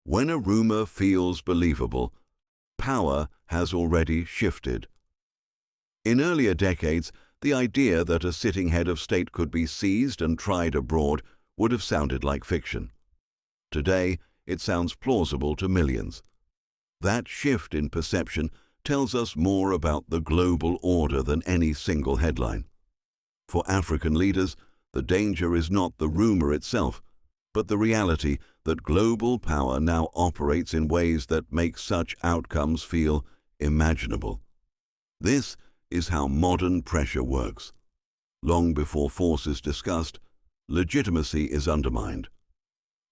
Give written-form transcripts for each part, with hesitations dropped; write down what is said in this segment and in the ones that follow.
When a rumor feels believable, power has already shifted. In earlier decades, the idea that a sitting head of state could be seized and tried abroad would have sounded like fiction. Today, it sounds plausible to millions. That shift in perception tells us more about the global order than any single headline. For African leaders, the danger is not the rumor itself, but the reality that global power now operates in ways that make such outcomes feel imaginable. This is how modern pressure works. Long before force is discussed, legitimacy is undermined.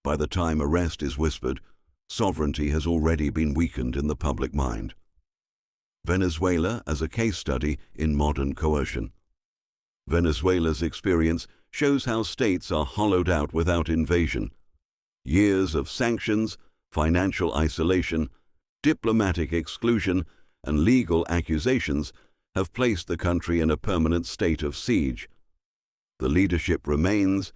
By the time arrest is whispered, sovereignty has already been weakened in the public mind. Venezuela as a case study in modern coercion. Venezuela's experience shows how states are hollowed out without invasion. Years of sanctions, financial isolation, diplomatic exclusion, and legal accusations have placed the country in a permanent state of siege. The leadership remains,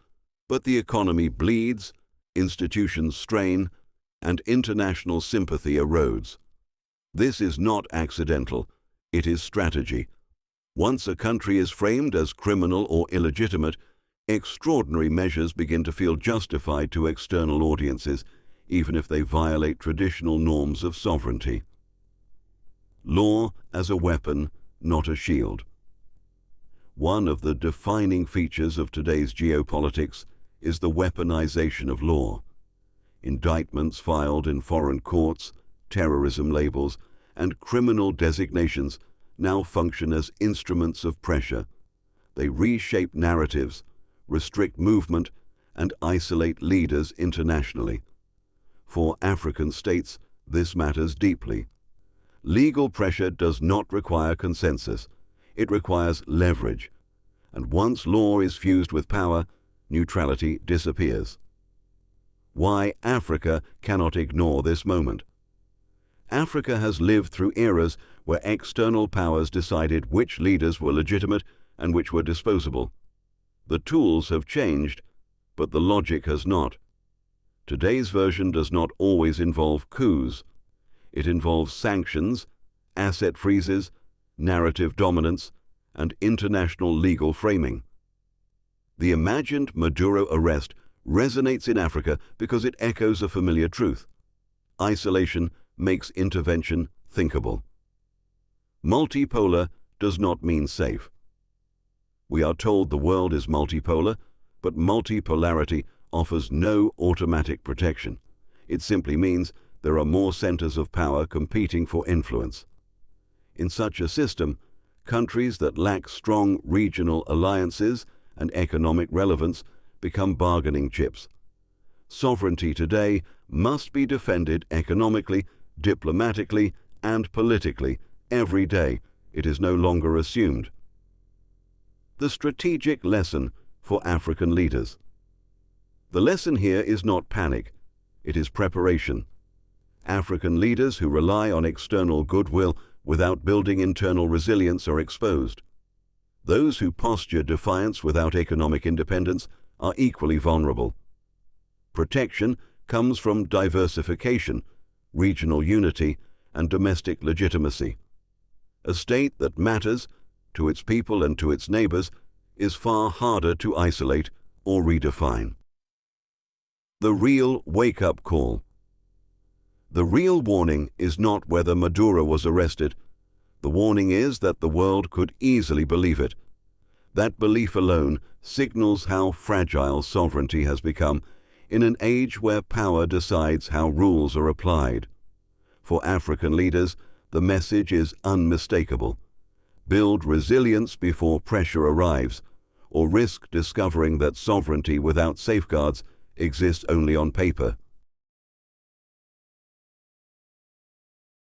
but the economy bleeds, institutions strain, and international sympathy erodes. This is not accidental, it is strategy. Once a country is framed as criminal or illegitimate, extraordinary measures begin to feel justified to external audiences, even if they violate traditional norms of sovereignty. Law as a weapon, not a shield. One of the defining features of today's geopolitics is the weaponization of law. Indictments filed in foreign courts, terrorism labels, and criminal designations now function as instruments of pressure. They reshape narratives, restrict movement, and isolate leaders internationally. For African states, this matters deeply. Legal pressure does not require consensus. It requires leverage. And once law is fused with power, neutrality disappears. Why Africa cannot ignore this moment. Africa has lived through eras where external powers decided which leaders were legitimate and which were disposable. The tools have changed, but the logic has not. Today's version does not always involve coups. It involves sanctions, asset freezes, narrative dominance, and international legal framing. The imagined Maduro arrest resonates in Africa because it echoes a familiar truth. Isolation makes intervention thinkable. Multipolar does not mean safe. We are told the world is multipolar, but multipolarity offers no automatic protection. It simply means there are more centers of power competing for influence. In such a system, countries that lack strong regional alliances and economic relevance become bargaining chips. Sovereignty today must be defended economically, diplomatically, and politically every day. It is no longer assumed. The strategic lesson for African leaders. The lesson here is not panic, it is preparation. African leaders who rely on external goodwill without building internal resilience are exposed. Those who posture defiance without economic independence are equally vulnerable. Protection comes from diversification, regional unity, and domestic legitimacy. A state that matters to its people and to its neighbors is far harder to isolate or redefine. The real wake-up call. The real warning is not whether Maduro was arrested. The warning is that the world could easily believe it. That belief alone signals how fragile sovereignty has become in an age where power decides how rules are applied. For African leaders, the message is unmistakable. Build resilience before pressure arrives, or risk discovering that sovereignty without safeguards exists only on paper.